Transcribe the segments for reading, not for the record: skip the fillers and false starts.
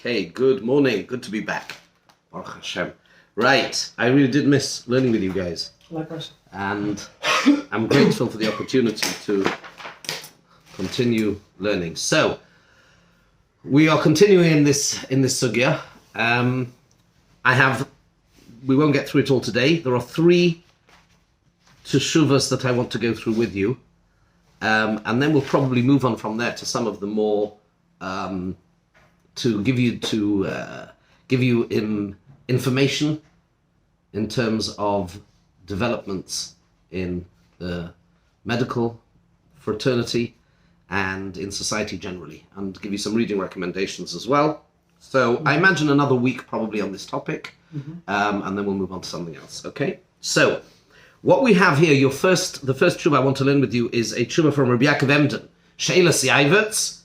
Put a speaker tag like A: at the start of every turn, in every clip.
A: Okay, good morning. Good to be back. Baruch Hashem. Right, I really did miss learning with you guys.
B: Likewise. And
A: I'm grateful for the opportunity to continue learning. So, we are continuing in this sugya. We won't get through it all today. There are 3 teshuvas that I want to go through with you. And then we'll probably move on from there to some of the more to give you information in terms of developments in the medical fraternity and in society generally, and give you some reading recommendations as well. So I imagine another week probably on this topic, and then we'll move on to something else. Okay. So what we have here, the first tshuva I want to learn with you is a tshuva from Rabbi Yaakov Emden, Sheila Siaivitz.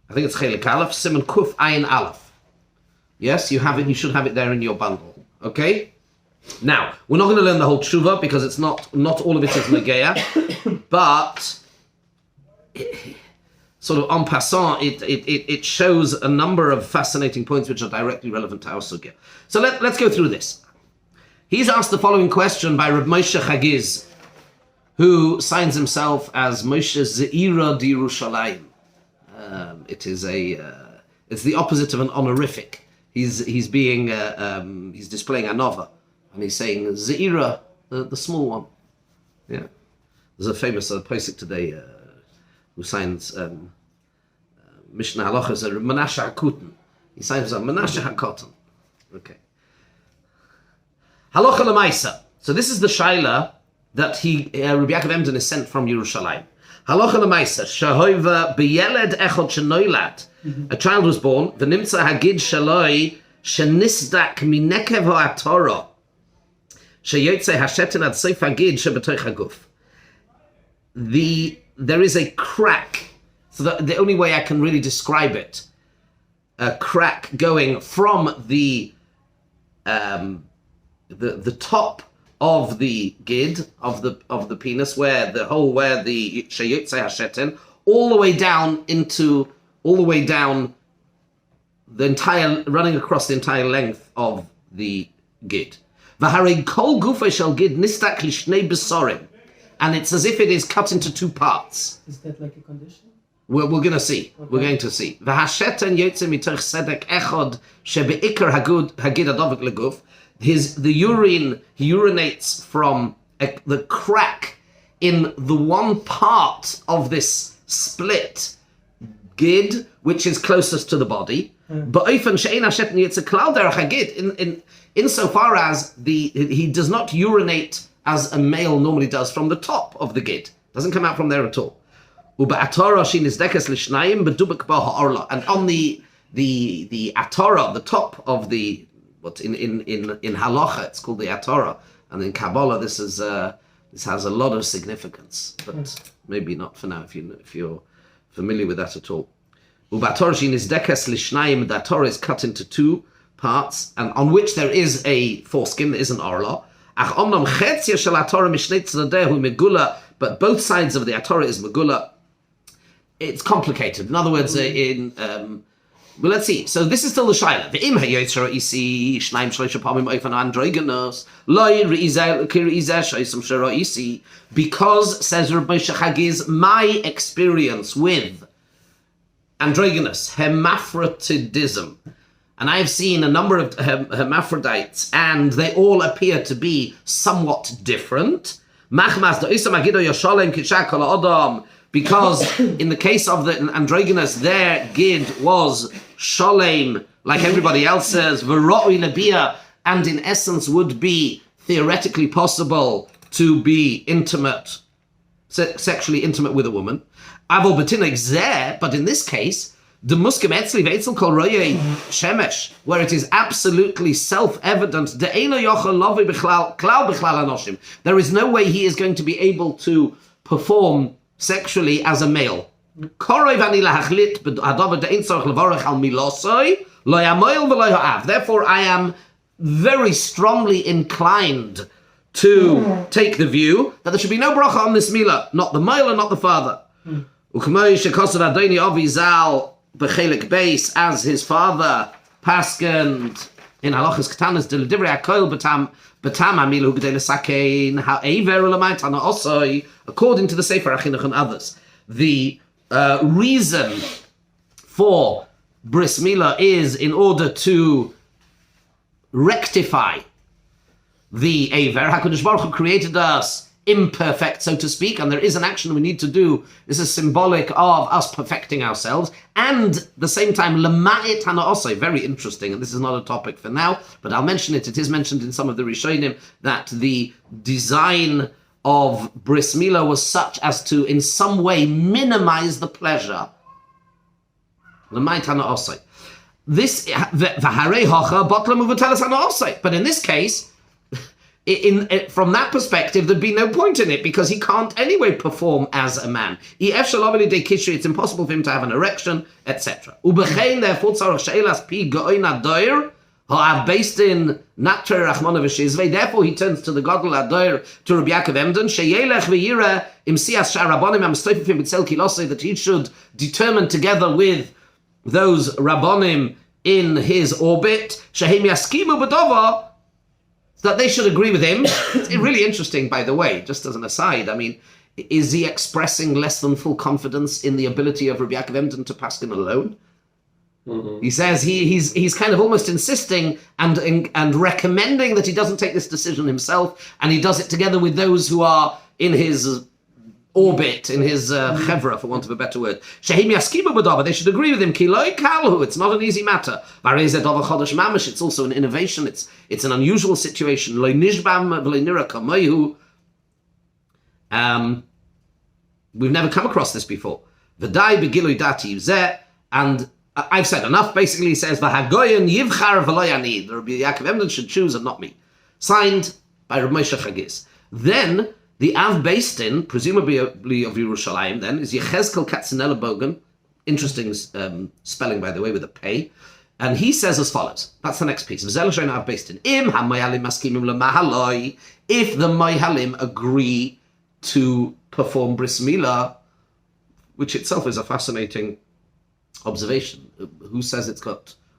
A: I think it's Chelik Aleph, Simon Kuf Ayin Aleph. Yes, you have it. You should have it there in your bundle. Okay. Now we're not going to learn the whole tshuva because it's not all of it is Negeya, but sort of en passant, it shows a number of fascinating points which are directly relevant to our sugya. So let's go through this. He's asked the following question by Reb Moshe Chagiz, who signs himself as Moshe Ze'ira di Yerushalayim. It's the opposite of an honorific. He's displaying anova, and he's saying Ze'ira, the small one. Yeah, there's a famous posik today who signs Mishnah Halacha as Menashe HaKutan. He signs himself Menashe HaKotan. Okay. Halacha L'maisa. So this is the shaila that Rabbi Yaakov Emden is sent from Yerushalayim. Halacha L'maisa. Shehoiva b'yeled echod shenoilad. A child was born. V'nimtza hagid shaloi shenisdak minekev ha'atoro. Sheyotze hashetin ad seif hagid shebetoich haguf. There is a crack. So the only way I can really describe it, a crack going from the top of the gid of the penis, where the sheyotze hashetin, all the way down running across the entire length of the gid. V'harei kol gufay shel gid nistak lishnei besorim, and it's as if it is cut into 2 parts.
B: Is that like a condition?
A: We're going to see. Okay. We're going to see. V'hashetan yotze mitoch sedek echod shebeikar hagid adovik leguf. The urine, he urinates from the crack in the one part of this split gid, which is closest to the body. But insofar as he does not urinate as a male normally does from the top of the gid. Doesn't come out from there at all. And on the atara, the top of the, what in halacha it's called the atara, and in Kabbalah this has a lot of significance, but maybe not for now if you're familiar with that at all. The atara is cut into 2 parts, and on which there is a foreskin, there is an orla. But both sides of the atara is megula. It's complicated. In other words, well, let's see. So this is still the shaila. Because, says Rabbi Moshe Chagiz, my experience with androgynous, hermaphroditism, and I have seen a number of hermaphrodites, and they all appear to be somewhat different. Because in the case of the androgynous, their gid was sholem, like everybody else's, v'ro'i lebia, and in essence would be theoretically possible to be intimate, sexually intimate with a woman. Avol b'tinok zeh, but in this case, the muskim etzli ve'etzel kol roye shemesh, where it is absolutely self-evident, de'eno yochel lovi b'chlal klal b'chlal anoshim. There is no way he is going to be able to perform sexually as a male. Therefore, I am very strongly inclined to take the view that there should be no bracha on this milah, not the male and not the father. Bechelik Beis, as his father, Paskand, in Halachas Ketanas, Delivery Akoil Batam Amilu Gdele Sakein, Ha'ever Ulamaitana Osoi, according to the Sefer Achinuch and others. The reason for Bris Milah is in order to rectify the Aver. HaKadosh Baruch Hu created us imperfect, so to speak, and there is an action we need to do. This is symbolic of us perfecting ourselves, and at the same time, Lama'it Hana very interesting, and this is not a topic for now, but I'll mention it. It is mentioned in some of the Rishonim that the design of Bris Milah was such as to, in some way, minimize the pleasure. Lama'it Hana This, V'harei Hocha Botla Muvatelas Hana but in this case, from that perspective, there'd be no point in it because he can't anyway perform as a man. It's impossible for him to have an erection, etc. Therefore, he turns to the Gadol Adoir, to Rabbi Yaakov Emden, that he should determine together with those Rabbonim in his orbit, that they should agree with him. It's really interesting, by the way, just as an aside. I mean, is he expressing less than full confidence in the ability of Rabbi Yaakov Emden to paskin alone? Mm-hmm. He says he's kind of almost insisting and recommending that he doesn't take this decision himself, and he does it together with those who are in his orbit, in his chevra, for want of a better word. They should agree with him. It's not an easy matter. It's also an innovation. It's an unusual situation. We've never come across this before. And I've said enough. Basically, he says, Rabbi Yaakov Emden should choose and not me. Signed by Rav Moshe Chagiz. Then the Av Beistin, presumably of Yerushalayim, then, is Yechezkel Katzinella Bogan. Interesting spelling, by the way, with a pay. And he says as follows. That's the next piece. If the Mohalim agree to perform Bris Milah, which itself is a fascinating observation. Who says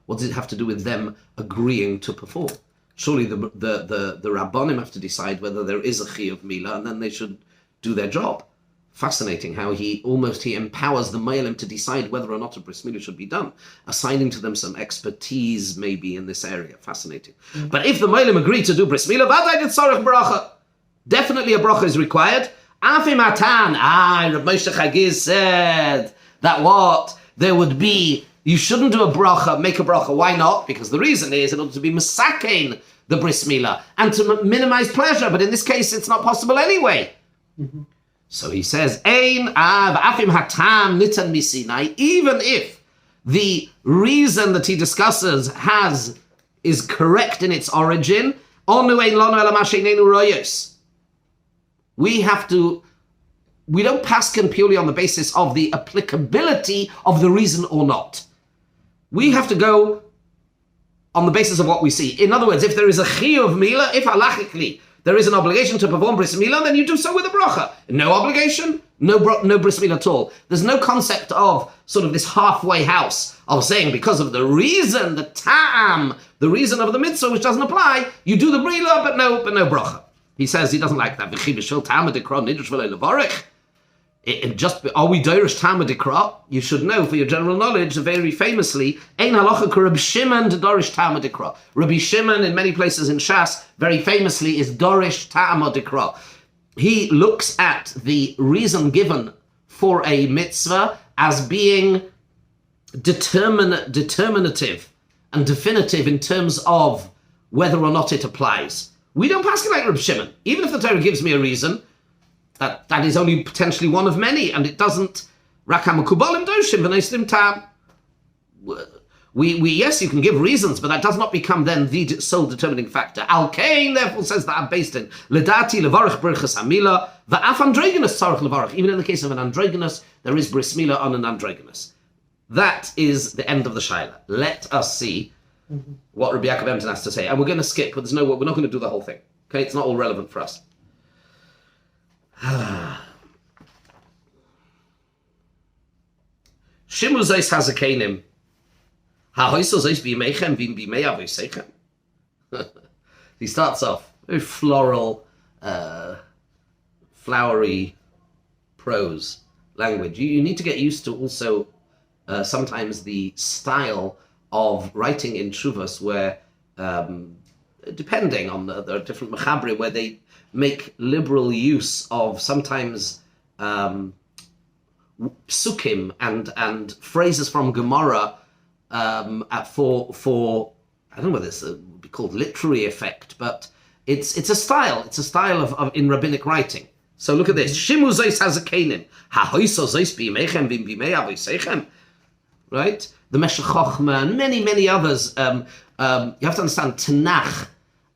A: what does it have to do with them agreeing to perform? Surely the Rabbonim have to decide whether there is a Chiyuv Milah, and then they should do their job. Fascinating how he empowers the Mohalim to decide whether or not a Bris Milah should be done, assigning to them some expertise maybe in this area. Fascinating. Mm-hmm. But if the Mohalim agree to do Bris Milah, definitely a bracha is required. Afim Atan, Rav Moshe Chagiz said that there would be, you shouldn't do make a bracha. Why not? Because the reason is in order to be masakein the Bris Milah and to minimize pleasure. But in this case, it's not possible anyway. Mm-hmm. So he says, Ein av afim hatam nitan misinai. Even if the reason that he discusses is correct in its origin, onu ein lanu ela ma sheinenu royos. We don't paskin purely on the basis of the applicability of the reason or not. We have to go on the basis of what we see. In other words, if there is a chiyuv milah, if halachically there is an obligation to perform bris milah, then you do so with a bracha. No obligation, no bris milah at all. There's no concept of sort of this halfway house of saying because of the reason, the ta'am, the reason of the mitzvah, which doesn't apply, you do the milah, but no bracha. He says he doesn't like that. Are we Dorish Talmud Dikra? You should know, for your general knowledge, very famously, Ein halacha Rabbi Shimon to Dorish Talmud Dikra. Rabbi Shimon, in many places in Shas, very famously is Dorish Talmud Dikra. He looks at the reason given for a mitzvah as being determinative and definitive in terms of whether or not it applies. We don't pass it like Rabbi Shimon. Even if the Torah gives me a reason, that is only potentially one of many, and it doesn't. Rakam kubalim doshim v'neistim tam. Yes, you can give reasons, but that does not become then the sole determining factor. Al Kain therefore says that based in ledati levarich berachas hamila va'af androgynous tzarich levarich. Even in the case of an androgynous, there is bris milah on an androgynous. That is the end of the shaila. Let us see what Rabbi Yaakov Emden has to say, and we're going to skip. But we're not going to do the whole thing. Okay, it's not all relevant for us. Shimu Zeis Hazakenim. Ha-hoiso Zeis B'Yimechem V'im B'Yimei Avoseichem. He starts off very floral, flowery prose language. You need to get used to also sometimes the style of writing in Shuvas where, depending on there are different Mechabrim where they make liberal use of sometimes psukim and phrases from Gemara for I don't know whether this would be called literary effect, but it's a style. It's a style of in rabbinic writing. So look at this. Shimu zeis hazakenim. Ha-hoiso zeis b'yimechem v'im b'yimei avoseichem. Right? The Meshech Chochmah and many others. You have to understand, Tanakh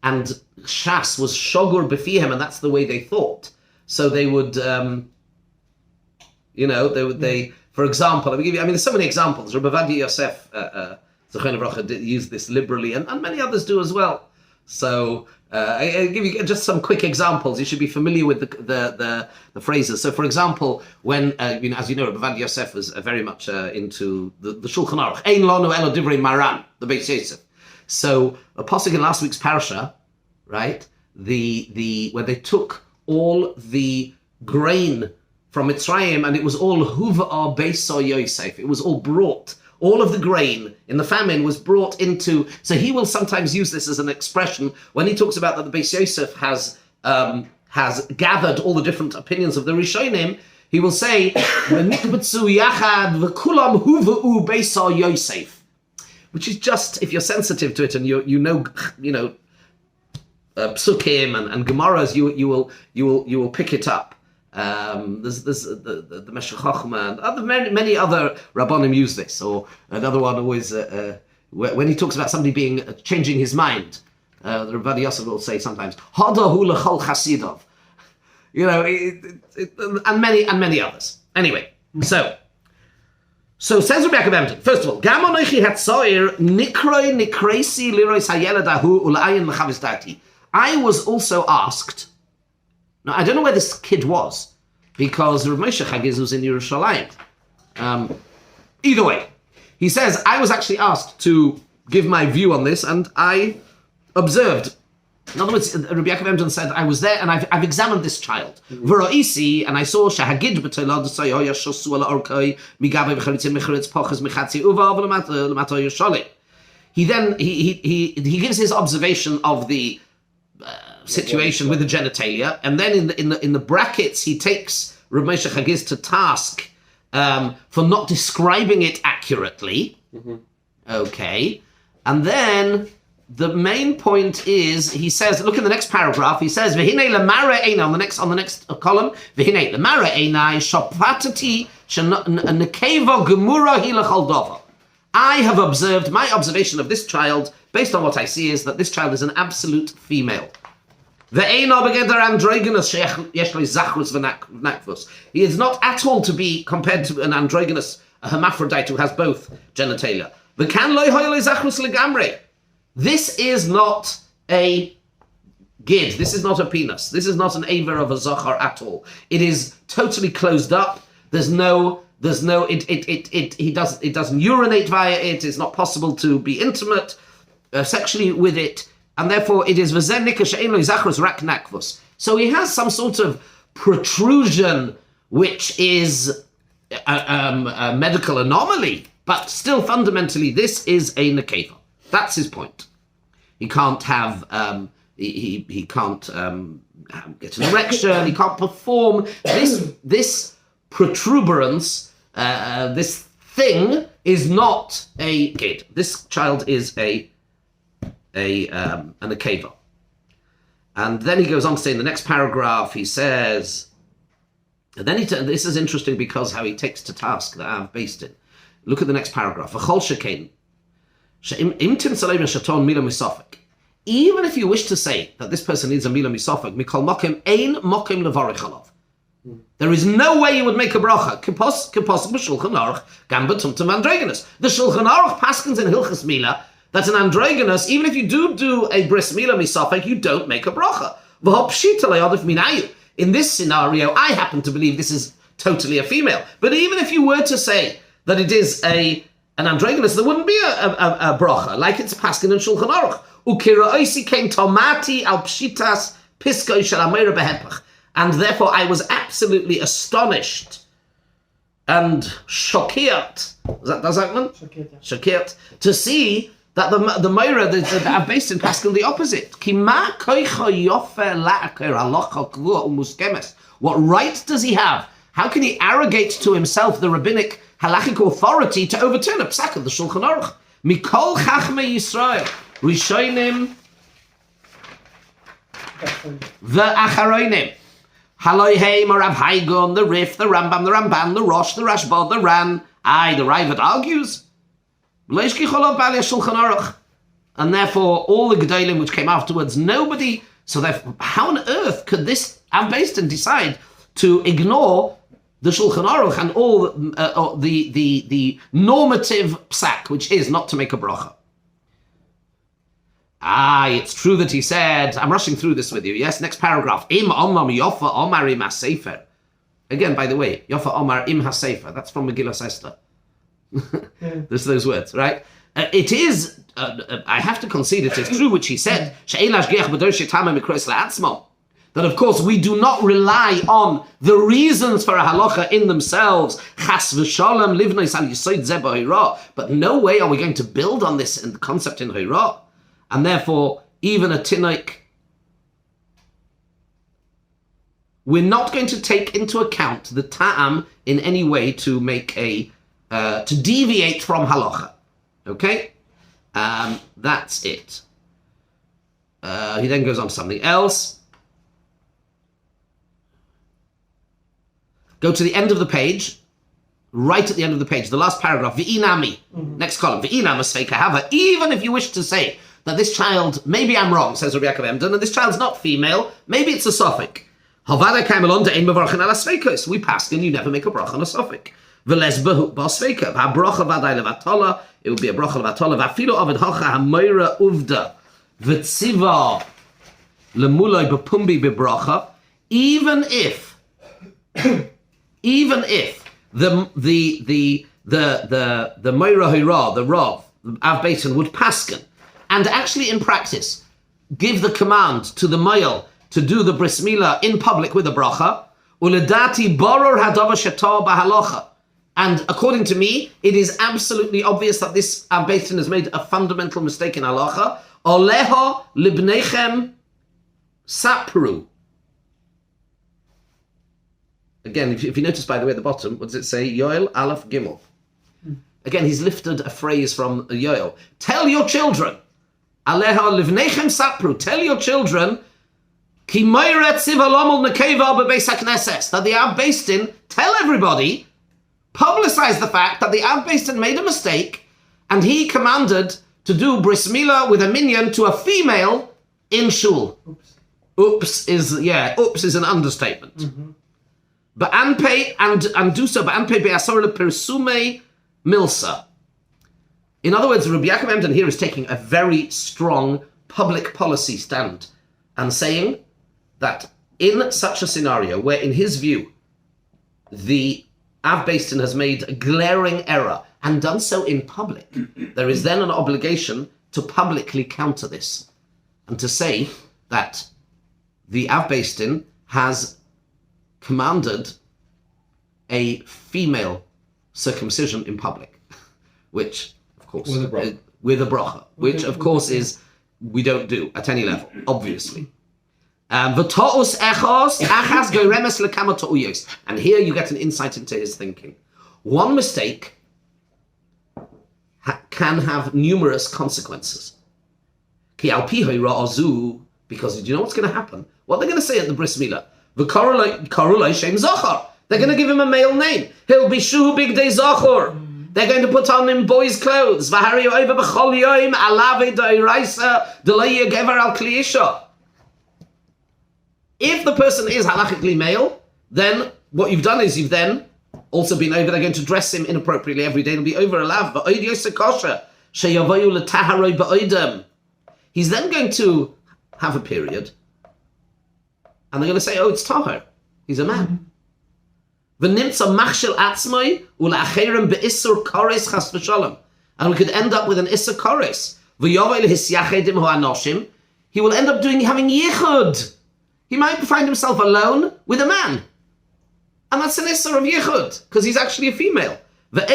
A: and Shas was shogur b'fihem, and that's the way they thought. So they would, they for example, let me give you, there's so many examples. Rabbi Ovadia Yosef, Zechon Avrocha, used this liberally, and many others do as well. So I'll give you just some quick examples. You should be familiar with the phrases. So, for example, when as you know, Rabbi Ovadia Yosef was very much into the Shulchan Aruch. Ein lanu elo divrei Maran, the Beis Yosef. So, a pasuk in last week's parasha, right? Where they took all the grain from Mitzrayim, and it was all huva'ah beiso Yosef. It was all brought. All of the grain in the famine was brought into. So he will sometimes use this as an expression when he talks about that the Beis Yosef has gathered all the different opinions of the Rishonim. He will say, "V'nikbetzu yachad v'kulam huva'u beiso Yosef," which is just, if you're sensitive to it and you know psukim and gemaras, you will pick it up. There's the Meshech Chochmah and many other Rabbanim use this. Or another one always when he talks about somebody changing his mind, the Rabbi Yosef will say sometimes Hadahu lechol chasidov, and many others. Anyway, so says Rabbi Yaakov Emden. First of all, Gam anochi hatzoir nikroi nikresi lirois hayeladahu ulayin lechavis dati. I was also asked. Now, I don't know where this kid was, because Rav Moshe Chagiz was in Yerushalayim. Either way, he says, I was actually asked to give my view on this, and I observed. In other words, Rabbi Yaakov Emden said, I was there, and I've examined this child. V'ro'isi, and I saw Shahagid b'toilad soyoya shosu ala orkoi migabe v'chalitzim mecharitz poches mechatzi uva l'mato Yerushalayim. He then he gives his observation of the situation with the genitalia, and then in the brackets he takes Rav Moshe Chagiz to task for not describing it accurately. Okay, and then the main point is he says, look in the next paragraph. He says, "V'hinei lemara eina," on the next column. "V'hinei lemara einai shopatati nekeva gemura hi lechol dover." I have observed, my observation of this child, based on what I see, is that this child is an absolute female. He is not at all to be compared to an androgynous, a hermaphrodite who has both genitalia. This is not a gid. This is not a penis. This is not an aver of a zachar at all. It is totally closed up. It doesn't urinate via it. It's not possible to be intimate sexually with it. And therefore it is so he has some sort of protrusion which is a medical anomaly, but still fundamentally this is a nekeva. That's his point. He can't have he can't get an erection. He can't perform this protuberance. This thing is not a kid. This child is an akeva. And then he goes on to say in the next paragraph, he says, and then this is interesting because how he takes to task that I've based it. Look at the next paragraph. Even if you wish to say that this person needs a mila misofek, mikol mokim ein mokim levarich alav. There is no way you would make a bracha. K'posik b'shulchan aruch gam b'tumtum androgynous. The shulchan aruch paskins in hilchas mila that an androgynous, even if you do a bris mila misofek, you don't make a bracha. In this scenario, I happen to believe this is totally a female. But even if you were to say that it is an androgynous, there wouldn't be a bracha, like it's Paskin and Shulchan Aruch. Ukira oisi came tomati al pshitas pisko shel ameira behepach. And therefore I was absolutely astonished and shocked. Does that mean? Shocked to see that the Meira that are based in Pascal the opposite. What right does he have? How can he arrogate to himself the rabbinic halachic authority to overturn a psak of the Shulchan Aruch? Mikol Chachmei Yisrael Rishonim v'Acharonim. Haloiheim or Rav Haigon, the Rif, the Rambam, the Ramban, the Rosh, the Rashba, the Ran. The Raavad argues. And therefore, all the Gedolim which came afterwards, nobody. So therefore, how on earth could this Av Beis Din decide to ignore the Shulchan Aruch and all the normative psak, which is not to make a bracha? It's true that he said, I'm rushing through this with you, yes, next paragraph. Im omam yofa omar im ha-sefer. Again, by the way, yofa omar im ha-sefer, that's from Megillah Esther. There's those words, right? It is, I have to concede it is true, which he said, that of course we do not rely on the reasons for a halacha in themselves, but no way are we going to build on this in the concept in Hoirah. And therefore, even a tinoik, we're not going to take into account the ta'am in any way to make to deviate from halacha. Okay? That's it. He then goes on to something else. Go to the end of the page. Right at the end of the page, the last paragraph, V'inami, next column, V'inam asfeika hava, even if you wish to say that this child, maybe I'm wrong, says Rabbi Yaakov Emden, and this child's not female, maybe it's a suffix. Havada kaimelon de'ein mevarchin ala sveikos. We pass, and you never make a bracha on a suffix. V'les behu ba'sveika, v'habracha v'adai levatola, it will be a bracha levatola, v'afilo avid hacha ha'moira uvda, v'tziva lemuloi b'pumbi b'bracha, even if the Moira Hira, the Rav, Av Beis Din would paskin, and actually in practice give the command to the male to do the bris milah in public with a bracha, uledati boror hadava shatar bahalocha. And according to me, it is absolutely obvious that this Av Beis Din has made a fundamental mistake in halacha. Oleha libnechem sapru. Again, if you notice, by the way, at the bottom, what does it say? Yoel, Aleph, Gimel. Again, he's lifted a phrase from Yoel. Tell your children, Aleha livnechem sapru, tell your children, Ki moiret sivalomul nekeva bebeis hakneses, that the Av Beis Din, tell everybody, publicize the fact that the Av Beis Din made a mistake, and he commanded to do bris milah with a minyan to a female in shul. Oops is an understatement. Mm-hmm. But anpei and do so, but anpei be'asor lepersume milsa. In other words, Rabbi Yaakov Emden here is taking a very strong public policy stand and saying that in such a scenario where, in his view, the Av Beis Din has made a glaring error and done so in public, there is then an obligation to publicly counter this and to say that the Av Beis Din has commanded a female circumcision in public, which, of course, with a bracha, which, of course, is we don't do at any level, obviously. And here you get an insight into his thinking. One mistake can have numerous consequences. Because do you know what's going to happen? What they're going to say at the bris milah? They're going to give him a male name. He'll be Shu Big Day Zachor. They're going to put on him boys' clothes. If the person is halachically male, then what you've done is you've then also been over. They're going to dress him inappropriately every day. It'll be over a lav. He's then going to have a period. And they're going to say, oh, it's Tahar. He's a man. V'nimtza machshel atzmai ula'acherem be'issur kores chas v'shalom. And we could end up with an issa kores. V'yovei lehisyachedim ho'anoshim. He will end up having yichud. He might find himself alone with a man. And that's an issa of yichud, because he's actually a female. Don't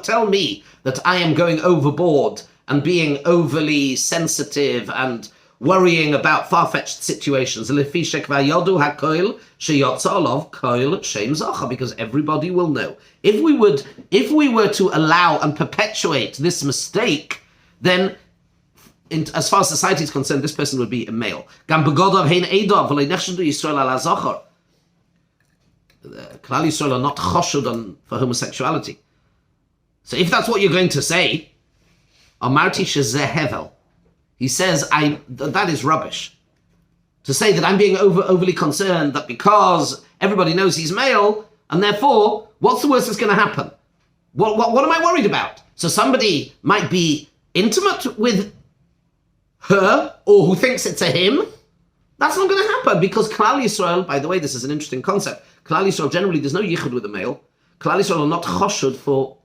A: tell me that I am going overboard and being overly sensitive and worrying about far-fetched situations. Because everybody will know. If we were to allow and perpetuate this mistake, then as far as society is concerned, this person would be a male. Klal Yisrael are not choshud for homosexuality. So if that's what you're going to say, Amarti shezeh hevel. He says, that is rubbish. To say that I'm being overly concerned that because everybody knows he's male, and therefore, what's the worst that's going to happen? What am I worried about? So somebody might be intimate with her, or who thinks it's a him. That's not going to happen, because Klal Yisrael, by the way, this is an interesting concept. Klal Yisrael, generally, there's no yichud with a male. Klal Yisrael are not choshud for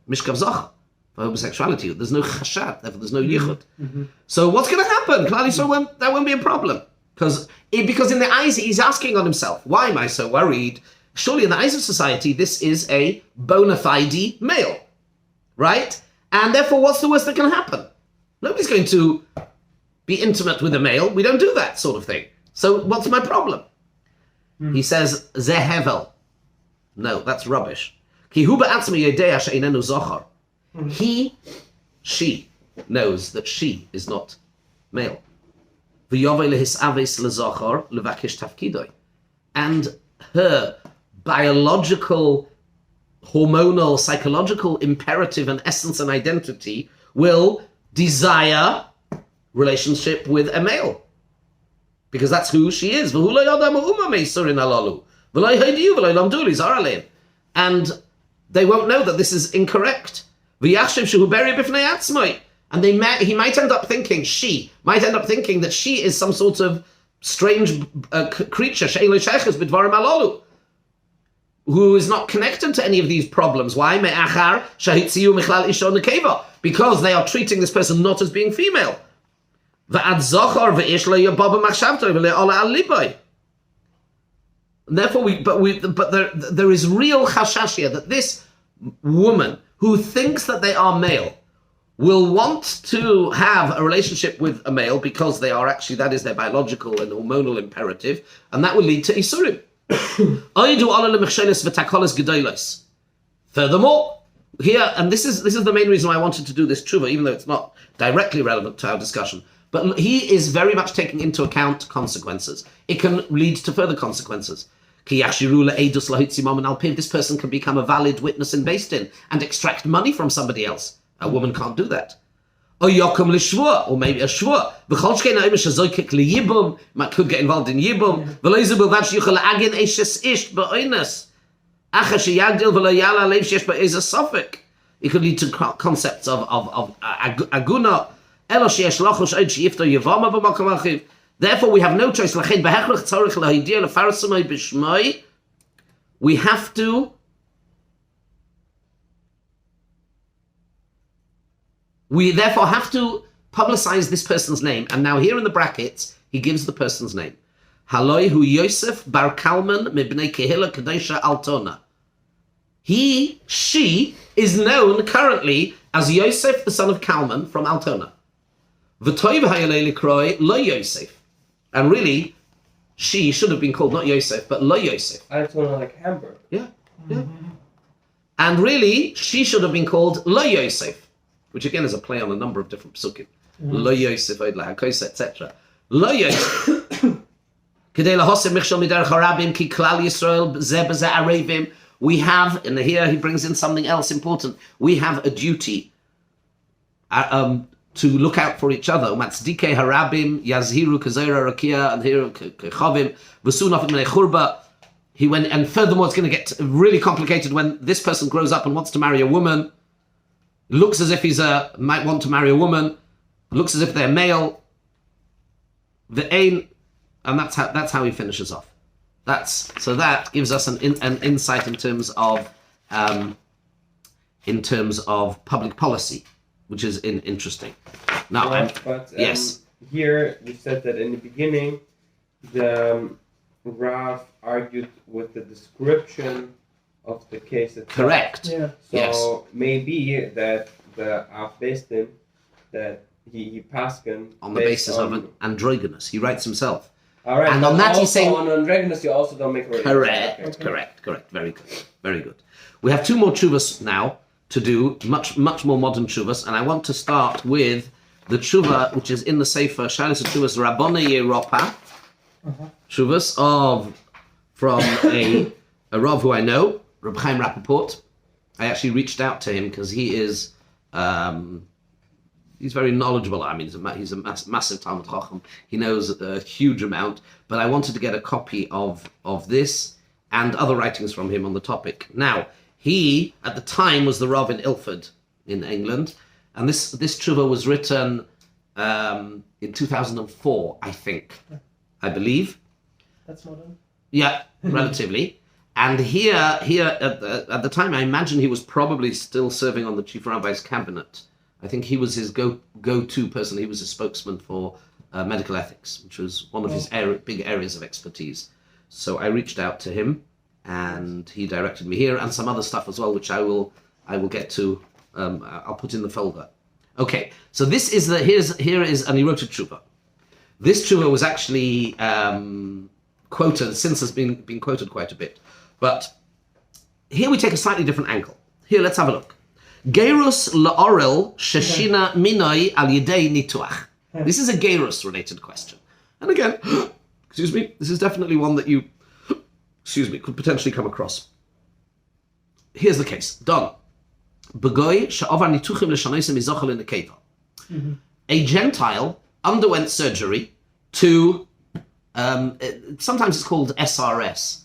A: mishkav zach, for homosexuality. There's no chashad, therefore there's no yichud. Mm-hmm. So what's going to happen? Klal Yisrael, that won't be a problem. Because in the eyes, he's asking on himself, why am I so worried? Surely in the eyes of society, this is a bona fide male, right? And therefore, what's the worst that can happen? Nobody's going to be intimate with a male. We don't do that sort of thing. So what's my problem? He says, Zeh hevel. No, that's rubbish. Ki hu ba'atzmi yodea she'einenu zochar. She knows that she is not male. V'yovei lehisaves lezochar levakish tafkidoi. And her biological, hormonal, psychological imperative and essence and identity will desire relationship with a male. Because that's who she is. And they won't know that this is incorrect. And he might end up thinking, she might end up thinking that she is some sort of strange creature, who is not connected to any of these problems. Why? Because they are treating this person not as being female. Therefore, there is real chashash here that this woman who thinks that they are male will want to have a relationship with a male because they are actually, that is their biological and hormonal imperative, and that will lead to isurim. Furthermore, here, and this is the main reason why I wanted to do this tshuva, even though it's not directly relevant to our discussion. But he is very much taking into account consequences. It can lead to further consequences. This person can become a valid witness in Beis Din and extract money from somebody else. A woman can't do that. Or maybe a shvur. Could get involved in yibum. It could lead to concepts of aguna. Therefore, we have no choice. We therefore have to publicize this person's name. And now here in the brackets, he gives the person's name. Haloi hu Yosef bar Kalman mibnei Kehila Kadesha Altona. She is known currently as Yosef, the son of Kalman from Altona. V'toiv hayalei likroi lo Yosef. And really, she should have been called not Yosef, but lo Yosef.
B: Altona like Hamburg.
A: Yeah. And really, she should have been called lo Yosef, which again is a play on a number of different psukim. Lo Yosef, etc. Lo Yosef. Kedei lahosem michshel miderech harabim ki klal Yisrael zeh b'zeh arevim. We have, and here he brings in something else important. We have a duty to look out for each other. Matzdike harabim yazhiru kazera rakia and here kechavim v'sunafim menei churba. He went, and furthermore, it's going to get really complicated when this person grows up and wants to marry a woman. Looks as if might want to marry a woman. Looks as if they're male. And that's how he finishes off. That gives us an insight in terms of public policy, which is interesting. Now, yes.
C: Here you said that in the beginning, the Rav argued with the description of the case itself.
A: Correct.
B: Yeah.
C: So maybe that the Av Bestim, that he paskin
A: on the basis of an androgynous. He writes himself.
C: All right.
A: And on that he's saying
C: on androgynous you also don't make a
A: correct. Very good. We have two more tshuvas now to do, much more modern tshuvas, and I want to start with the tshuva which is in the Sefer Shalos Tshuvas Rabbonei Europa. Tshuvas from a Rav who I know, Reb Chaim Rappaport. I actually reached out to him because he is he's very knowledgeable. I mean, he's a massive Talmud Chacham. He knows a huge amount. But I wanted to get a copy of this and other writings from him on the topic. Now, he, at the time, was the Rav in Ilford in England. And this tshuva was written in 2004, I think. I believe.
B: That's modern.
A: Yeah, relatively. And here at the time, I imagine he was probably still serving on the Chief Rabbi's cabinet. I think he was his go-to person. He was a spokesman for medical ethics, which was one of his big areas of expertise. So I reached out to him, and he directed me here, and some other stuff as well, which I will get to. I'll put in the folder. Okay, so this is here is and he wrote a tshuva. This tshuva was actually quoted, since has been quoted quite a bit. But here we take a slightly different angle. Here, let's have a look. Gerus la'orel sheshina minoi al yidei nituach. This is a gerus related question. And again, excuse me, this is definitely one that you, could potentially come across. Here's the case. Done. Begoy she'ovar nituchim l'shanoisim izochel in the keva. A Gentile underwent surgery to, sometimes it's called SRS.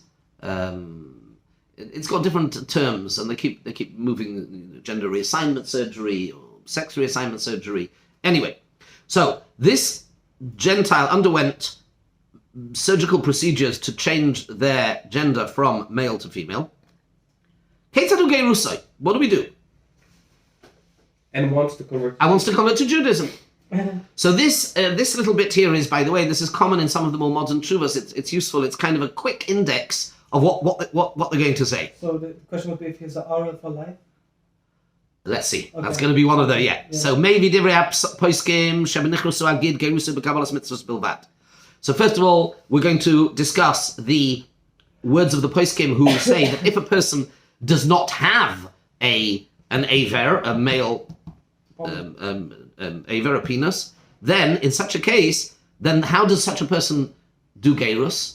A: It's got different terms, and they keep moving, gender reassignment surgery or sex reassignment surgery. Anyway, so this Gentile underwent surgical procedures to change their gender from male to female. What do we do?
C: And wants to convert.
A: I wants to convert to Judaism. So this little bit here is, by the way, this is common in some of the more modern tshuvas. It's useful. It's kind of a quick index of what they're going to say.
B: So the question would be if he's an oral for life?
A: Let's see.
B: Okay.
A: That's going to be one of the, yeah. So maybe divrei poskim shebenichrusu agid gerusu b'kabbalas mitzvos bilvat. So first of all, we're going to discuss the words of the poskim who say that if a person does not have an aver, a male aver, a penis, then in such a case, then how does such a person do gerus?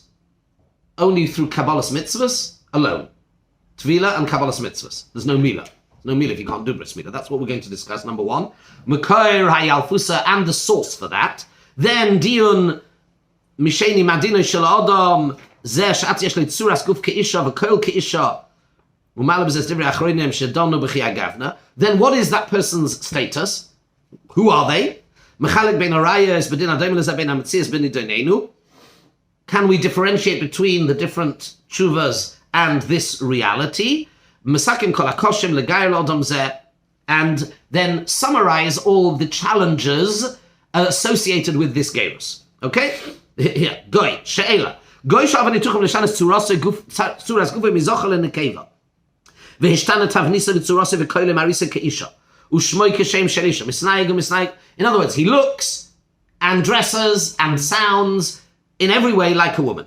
A: Only through Kabbalah's mitzvahs alone. Tvila and Kabbalah's mitzvahs. There's no mila. No mila if you can't do bris mila. That's what we're going to discuss, number one. Mekoir hayalfusa, and the source for that. Then diun misheni madino shel adam zeh she'at yesh le tzuras guf keisha v'kol keisha u'malab zeh divrei achronim shedonu b'chi agavna. Then what is that person's status? Who are they? Mechalek ben arayas b'din adom lezeh ben ametzias ben idonenu. Can we differentiate between the different tshuvas and this reality? Masakim kol hakoshim legair l'odam zeh, and then summarize all the challenges associated with this gerus. Okay? Here, goy, she'ela. Goy sha'avan nituchim l'shanas tzuras gufay mizochel in the keva. V'hishtana tavnisa v'tzurasa v'koyle marisa ke'isha. U'shmoy keshem she'isha. Misnayig. In other words, he looks and dresses and sounds in every way like a woman.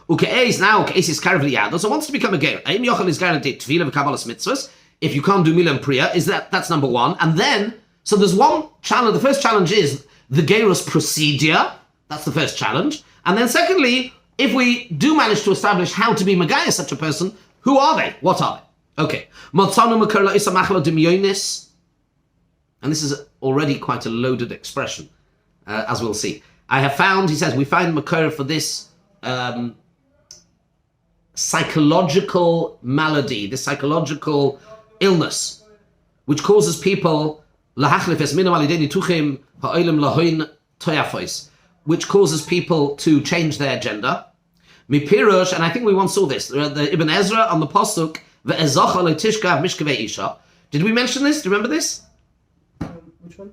A: So wants to become a ger. If you can't do Mila and Priya, that's number one. And then, so there's one challenge. The first challenge is the gerus procedure. That's the first challenge. And then secondly, if we do manage to establish how to be Megaya such a person, who are they? What are they? Okay. And this is already quite a loaded expression, as we'll see. I have found, he says, we find Makor for this psychological malady, this psychological illness, which causes people, which causes people to change their gender. Mipirush, and I think we once saw this, the Ibn Ezra on the Pasuk, Ve'ezocha le'tishkav mishkavei isha. Did we mention this? Do you remember this?
B: Which one?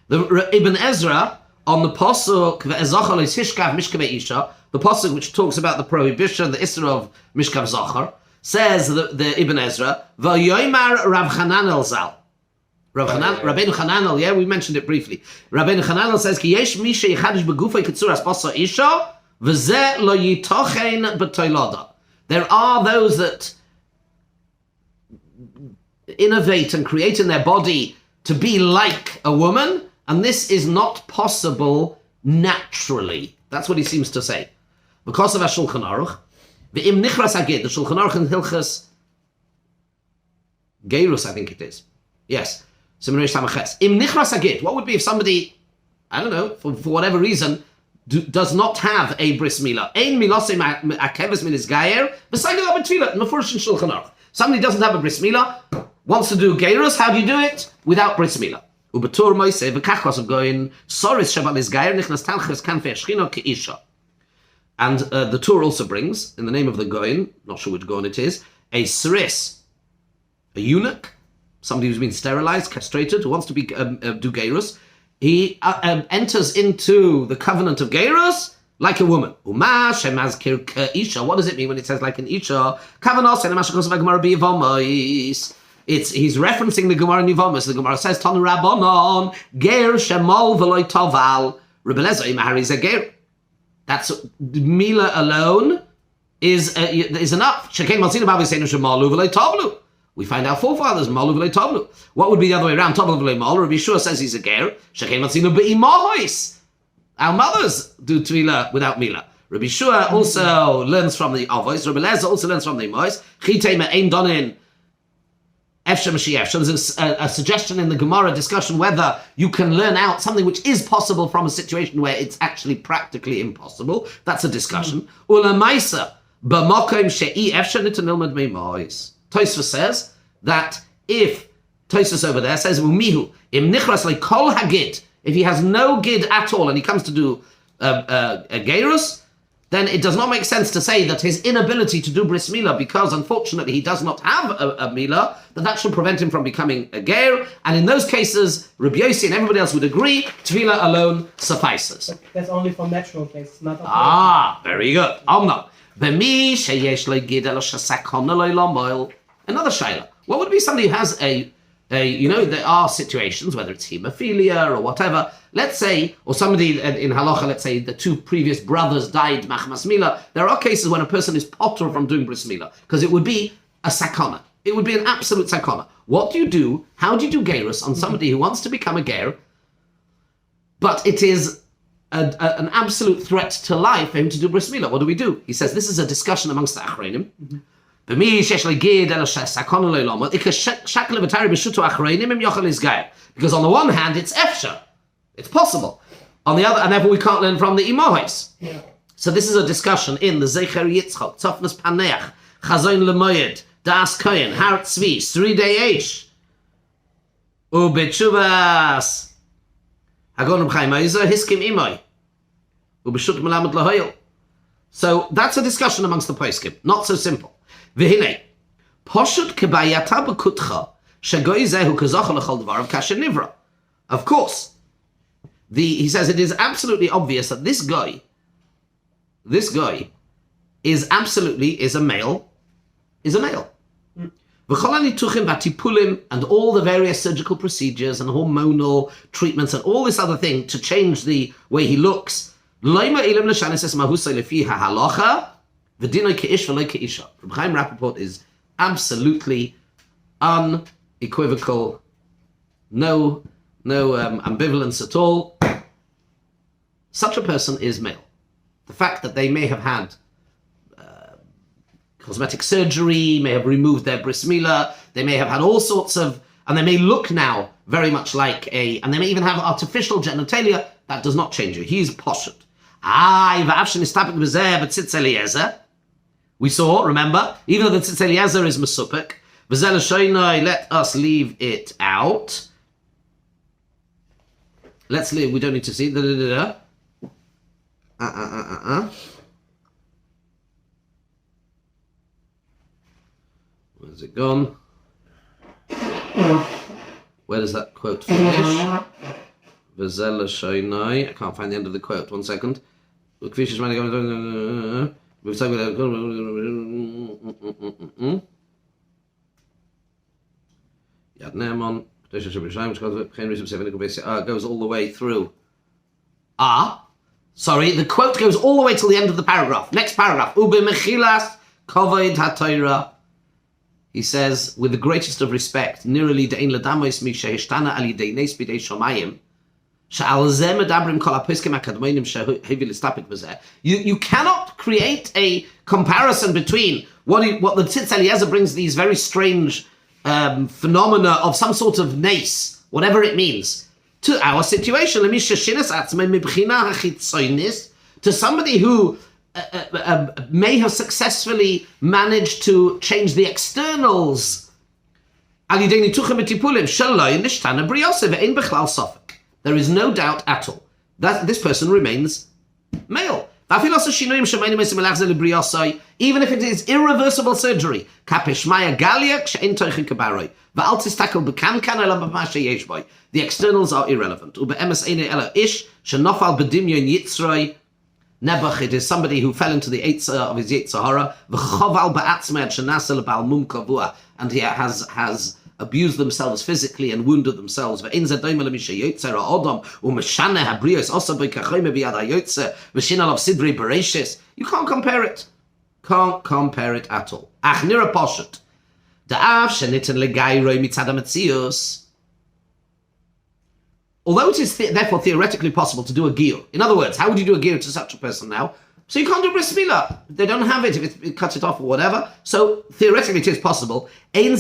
A: The Ibn Ezra on the Pasuk, Ve'ezocha le'tishkav mishkavei isha, the Pasuk which talks about the prohibition, the Isra of Mishkav Zachar, says the Ibn Ezra, V'yoymar Rav Chananel Zal. Rabbeinu Chananel, yeah, we mentioned it briefly. Rabbeinu Chananel says, Ki yesh mi sheyichadish begufay kitzuras basa isha, v'zeh lo yitochen b'toilada. There are those that innovate and create in their body to be like a woman, and this is not possible naturally. That's what he seems to say. Because of our Shulchan Aruch, v'im nichras agid, the Shulchan Aruch in Hilchas Geirus, I think it is. Yes. Im nichras agid. What would be if somebody, I don't know, for whatever reason, does not have a bris milah? Ein milosei akeves min is gayer. B'sayga lo b'tfilah. Mefurish in Shulchan Aruch. Somebody doesn't have a bris milah, wants to do geirus. How do you do it? Without bris milah. Ubetur moisei v'kachos of going soris shabal is gayer nichnas talches kanfei shchino keisha. And the Torah also brings, in the name of the goyin, not sure which goyin it is, a seris, a eunuch, somebody who's been sterilized, castrated, who wants to be do geirus. He enters into the covenant of geirus like a woman. Uma shemazkir isha. What does it mean when it says like an isha? Kavanos and mashakos v'gemara b'yivamos. He's referencing the Gemara in Yivamos. The Gemara says, Tanu Rabbanon, Ger Shemol V'loi Toval, Rebelezo Imahari Zeger. That's Mila alone is enough. Shekei Malzina Babi Seinu Shemalu V'loi Tovlu. We find our forefathers, Malu V'loi Tovlu. What would be the other way around? Tovlu V'loi Malu. Rabbi Shua says he's a Ger. Shekei Malzina B'imahois. Our mothers do Tvila without Mila. Rabbi Shua also learns from the Avos. Rabbi Lezer also learns from the Imois. Chitei Me'ein Donin. So there's a suggestion in the Gemara discussion whether you can learn out something which is possible from a situation where it's actually practically impossible. That's a discussion. Tosfos says that if Tosfos over there says Umihu im nichras kol hagid, if he has no gid at all and he comes to do a geirus, then it does not make sense to say that his inability to do bris milah, because unfortunately he does not have a milah, that should prevent him from becoming a ger. And in those cases, Rabbi Yossi and everybody else would agree, tefillah alone suffices.
B: But that's only for natural cases, not operation.
A: Very good. Another shayla. What would be somebody who has there are situations, whether it's hemophilia or whatever, let's say, or somebody in halacha, let's say the two previous brothers died, machmas milah. There are cases when a person is potter from doing bris milah, because it would be a sakana. It would be an absolute sakana. What do you do? How do you do geirus on somebody who wants to become a ger, but it is an absolute threat to life for him to do bris milah? What do we do? He says this is a discussion amongst the achronim. Because on the one hand it's efsha, it's possible. On the other, and therefore we can't learn from the imahois.
B: Yeah.
A: So this is a discussion in the Zecher Yitzchak, Tzofnas Paneach, Chazoin Lemoyed, Das Kohen, Har Tzvi, Sridei Eish, Ubetshuvas, Hagonim Chaim Oizer, Hiskim Imoy, Ubeshut Melamed Lahoyel. So that's a discussion amongst the poskim. Not so simple. V'hinei, Poshut Kebayata B'kutcha, Shagoy Zehu Kazocha L'chol Dvarav Kasher Nivra. Of course, he says it is absolutely obvious that this guy is a male. And all the various surgical procedures and hormonal treatments and all this other thing to change the way he looks. From Chaim Rappaport is absolutely unequivocal, no ambivalence at all. Such a person is male. The fact that they may have had cosmetic surgery, may have removed their bris milah, they may have had all sorts of, and they may look now very much like and they may even have artificial genitalia, that does not change you. He's poshut. We saw, remember, even though the tzitz Eliezer is mesupik, let us leave it out. Let's leave, we don't need to see. Where's it gone? Where does that quote finish? I can't find the end of the quote. 1 second. It goes all the way through. Sorry, the quote goes all the way till the end of the paragraph. Next paragraph. He says, with the greatest of respect, you cannot create a comparison between what the Tzitz Eliezer brings, these very strange phenomena of some sort of nace, whatever it means, to our situation. To somebody who may have successfully managed to change the externals. There is no doubt at all that this person remains male. Even if it is irreversible surgery. The externals are irrelevant. Nebuch, it is somebody who fell into the Eitzah of his Yetzirah, and he has abused themselves physically and wounded themselves. You can't compare it. Can't compare it at all. Although it is therefore theoretically possible to do a giyur. In other words, how would you do a giyur to such a person now? So you can't do bris milah. They don't have it if it cuts it off or whatever. So theoretically it is possible. He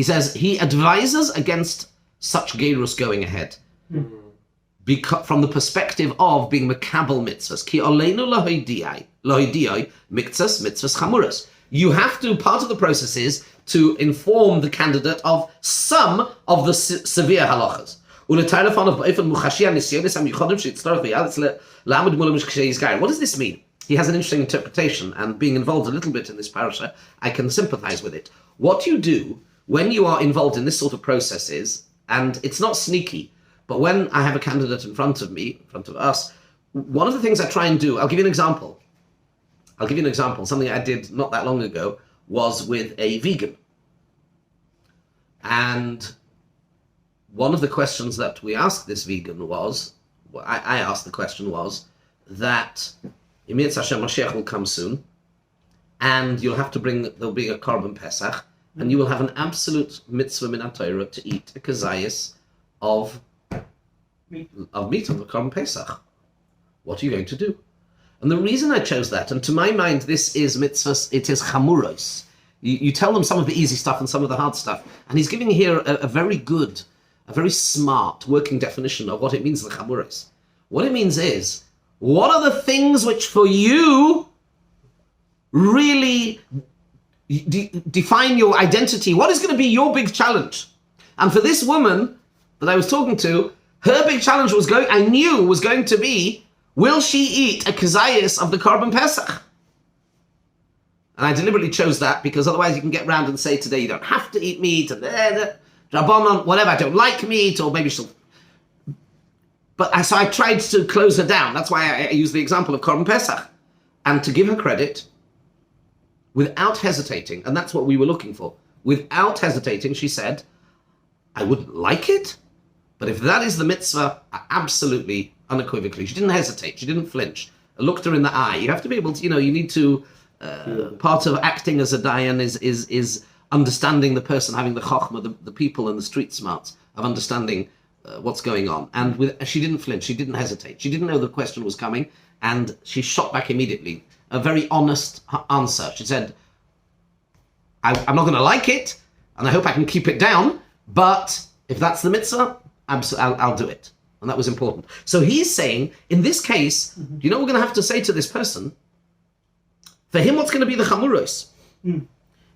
A: says he advises against such geirus going ahead. From the perspective of being mekabel mitzvahs. Ki oleinu lohidiai mitzvahs chamuras. You have to, part of the process is to inform the candidate of some of the severe halachas. What does this mean? He has an interesting interpretation, and being involved a little bit in this parasha, I can sympathize with it. What you do when you are involved in this sort of process is, and it's not sneaky, but when I have a candidate in front of me, in front of us, one of the things I try and do, I'll give you an example. Something I did not that long ago was with a vegan. And one of the questions that we asked this vegan was, I asked the question was, that Yemir Hashem Mashiach will come soon, and there'll be a Korban Pesach, and you will have an absolute mitzvah min Torah to eat a kazayas of meat of the Korban Pesach. What are you going to do? And the reason I chose that, and to my mind this is mitzvahs, it is chamuros. You tell them some of the easy stuff and some of the hard stuff. And he's giving here a very good, a very smart working definition of what it means, the chamuros. What it means is, what are the things which for you really define your identity? What is going to be your big challenge? And for this woman that I was talking to, her big challenge was going to be, will she eat a kazayas of the Korban Pesach? And I deliberately chose that because otherwise you can get round and say today you don't have to eat meat, and Rabbanon, whatever, I don't like meat, or maybe she'll... So I tried to close her down. That's why I used the example of Korban Pesach. And to give her credit, without hesitating, and that's what we were looking for, without hesitating, she said, I wouldn't like it, but if that is the mitzvah, absolutely, unequivocally. She didn't hesitate. She didn't flinch. I looked her in the eye. You have to be able to, you need to... part of acting as a dayan is understanding the person, having the chokhmah, the people and the street smarts of understanding what's going on. And she didn't flinch, she didn't hesitate, she didn't know the question was coming, and she shot back immediately. A very honest answer. She said, I'm not going to like it, and I hope I can keep it down, but if that's the mitzvah, I'll do it. And that was important. So he's saying, in this case, do you know what we're going to have to say to this person? For him, what's going to be the chamuros?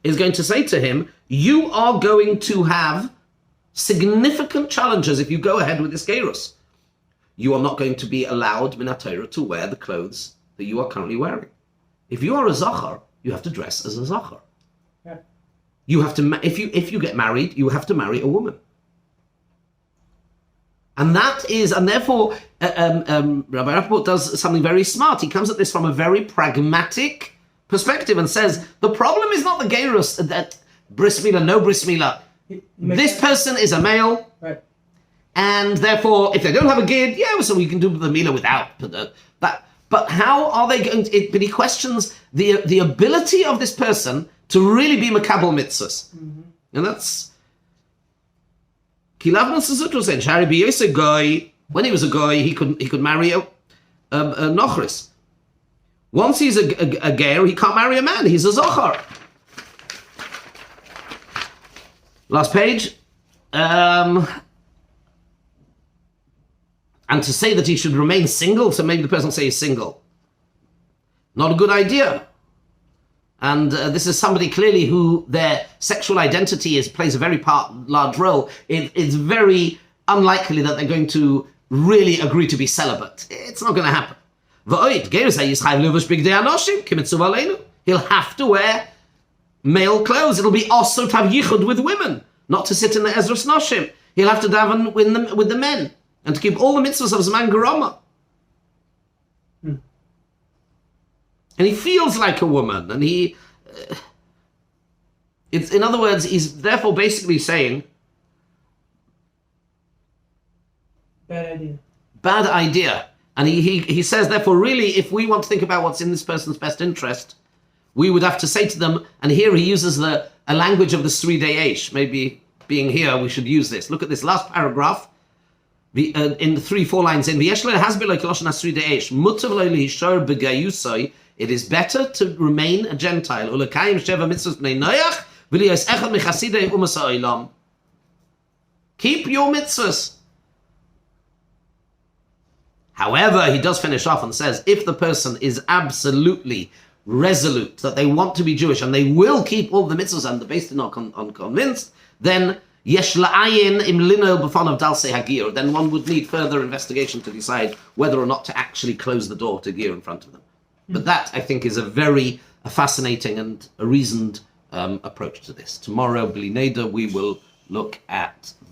A: Is going to say to him, you are going to have significant challenges if you go ahead with this gerus. You are not going to be allowed min Torah to wear the clothes that you are currently wearing. If you are a zachar, you have to dress as a zachar.
B: Yeah.
A: You have to, if you get married, you have to marry a woman. And that is, and therefore, Rabbi Rappaport does something very smart. He comes at this from a very pragmatic perspective and says, the problem is not the gerus, that bris milah, no bris milah. This person is a male,
B: Right.
A: and therefore, if they don't have a gid, yeah, so we can do the milah without. But how are they going to, but he questions the ability of this person to really be makabel mitzvahs. And that's, when he was a guy, he could marry a nochris. Once he's a ger, he can't marry a man. He's a zochar. Last page. And to say that he should remain single, so maybe the person will say he's single. Not a good idea. And this is somebody clearly who their sexual identity plays a very large role. It's very unlikely that they're going to really agree to be celibate. It's not going to happen. He'll have to wear male clothes. It'll be also to have yichud with women, not to sit in the Ezras Noshim. He'll have to daven with the men and to keep all the mitzvahs of Zman Garama. And he feels like a woman, and in other words, he's therefore basically saying,
B: Bad
A: idea. And he says, therefore, really, if we want to think about what's in this person's best interest, we would have to say to them, and here he uses a language of the Sri Eish. Maybe being here, we should use this. Look at this last paragraph. In 3-4 lines in, it is better to remain a Gentile. Keep your mitzvahs. However, he does finish off and says, if the person is absolutely resolute that they want to be Jewish and they will keep all the mitzvahs and the base are not convinced, then yesh la'ayin im lino b'fanav dalsei hagir. Then one would need further investigation to decide whether or not to actually close the door to gear in front of them. But that, I think, is a very fascinating and a reasoned approach to this. Tomorrow, B'li Neder, we will look at